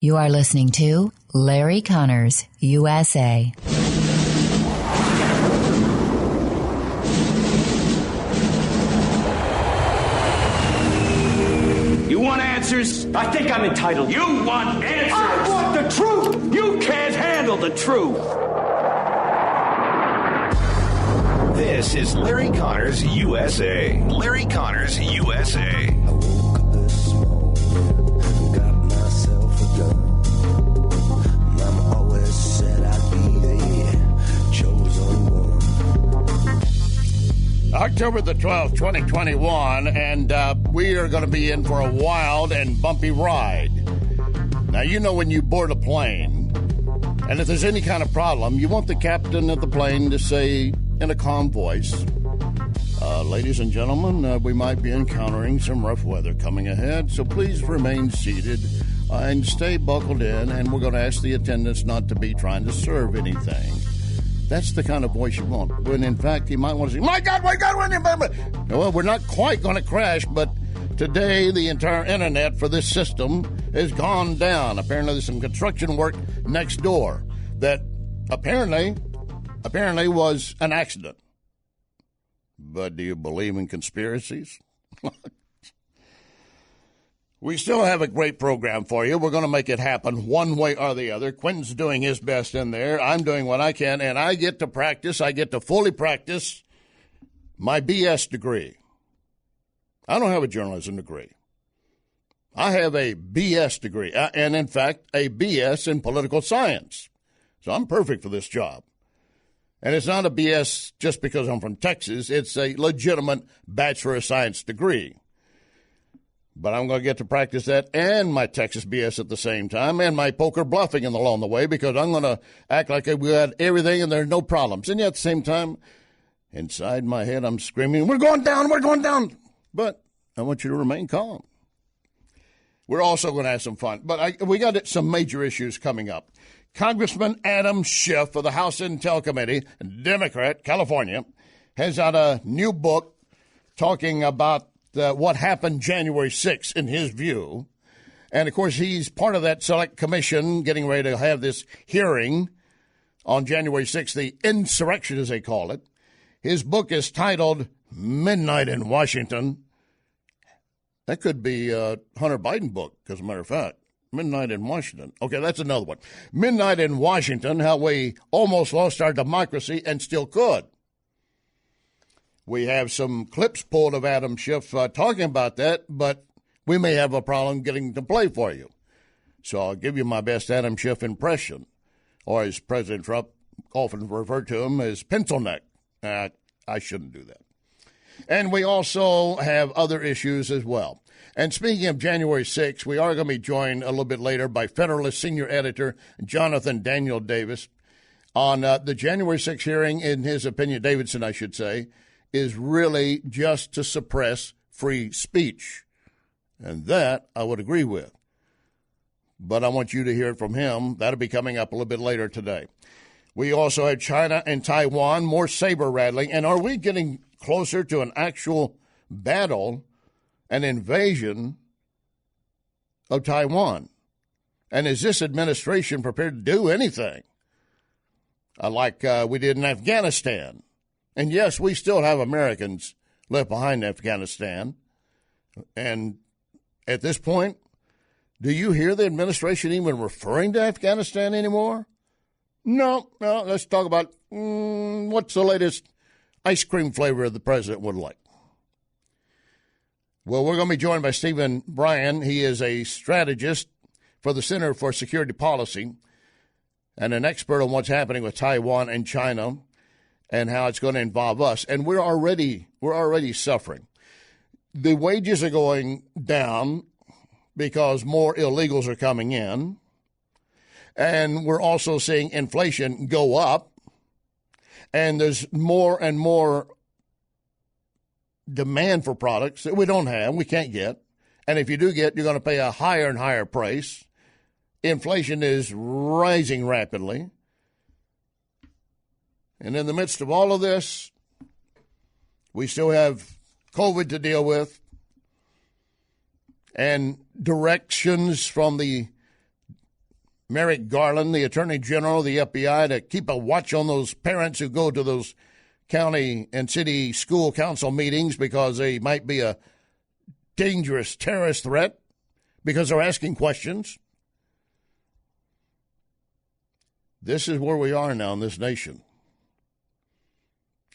You are listening to Larry Conners, USA. You want answers? I think I'm entitled. You want answers? I want the truth! You can't handle the truth. This is Larry Conners USA. Larry Conners USA. I woke up this morning, got myself a gun. Mama always said I'd be the chosen one. October the 12th, 2021, and we are going to be in for a wild and bumpy ride. Now, you know when you board a plane, and if there's any kind of problem, you want the captain of the plane to say in a calm voice, ladies and gentlemen, we might be encountering some rough weather coming ahead, so please remain seated and stay buckled in, and we're going to ask the attendants not to be trying to serve anything. That's the kind of voice you want. When, in fact, you might want to say, my God, well, we're not quite going to crash, but today the entire internet for this system has gone down. Apparently there's some construction work next door that apparently was an accident. But do you believe in conspiracies? We still have a great program for you. We're going to make it happen one way or the other. Quentin's doing his best in there. I'm doing what I can, and I get to practice. I get to fully practice my BS degree. I don't have a journalism degree. I have a BS degree, and in fact, a BS in political science. So I'm perfect for this job. And it's not a BS just because I'm from Texas. It's a legitimate Bachelor of Science degree. But I'm going to get to practice that and my Texas BS at the same time and my poker bluffing along the way because I'm going to act like we had everything and there's no problems. And yet at the same time, inside my head, I'm screaming, we're going down, we're going down. But I want you to remain calm. We're also going to have some fun. But we got some major issues coming up. Congressman Adam Schiff of the House Intel Committee, Democrat, California, has out a new book talking about what happened January 6th in his view. And, of course, he's part of that select commission getting ready to have this hearing on January 6th, the insurrection, as they call it. His book is titled Midnight in Washington. That could be a Hunter Biden book, as a matter of fact. Midnight in Washington. Okay, that's another one. Midnight in Washington, how we almost lost our democracy and still could. We have some clips pulled of Adam Schiff talking about that, but we may have a problem getting to play for you. So I'll give you my best Adam Schiff impression, or as President Trump often referred to him as pencil neck. I shouldn't do that. And we also have other issues as well. And speaking of January 6th, we are going to be joined a little bit later by Federalist Senior Editor Jonathan Daniel Davis on the January 6th hearing. In his opinion, Davidson, I should say, is really just to suppress free speech. And that I would agree with. But I want you to hear it from him. That'll be coming up a little bit later today. We also have China and Taiwan, more saber rattling. And are we getting closer to an actual battle, an invasion of Taiwan? And is this administration prepared to do anything like we did in Afghanistan? And yes, we still have Americans left behind in Afghanistan. And at this point, do you hear the administration even referring to Afghanistan anymore? No. Let's talk about what's the latest ice cream flavor the president would like. Well, we're going to be joined by Stephen Bryan. He is a strategist for the Center for Security Policy and an expert on what's happening with Taiwan and China and how it's going to involve us. And we're already suffering. The wages are going down because more illegals are coming in. And we're also seeing inflation go up. And there's more and more demand for products that we don't have, we can't get. And if you do get, you're going to pay a higher and higher price. Inflation is rising rapidly. And in the midst of all of this, we still have COVID to deal with and directions from the Merrick Garland, the Attorney General, the FBI, to keep a watch on those parents who go to those county and city school council meetings because they might be a dangerous terrorist threat because they're asking questions. This is where we are now in this nation.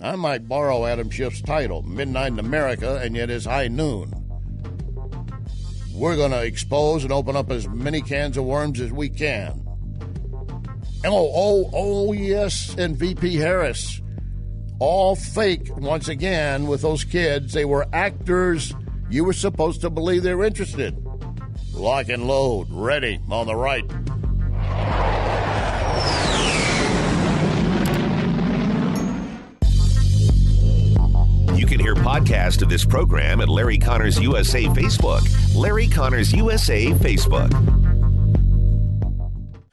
I might borrow Adam Schiff's title, Midnight in America, and yet it's high noon. We're going to expose and open up as many cans of worms as we can. Oh, yes, and VP Harris. All fake, once again, with those kids. They were actors. You were supposed to believe they were interested. Lock and load. Ready on the right. You can hear podcast of this program at Larry Connors USA Facebook. Larry Connors USA Facebook.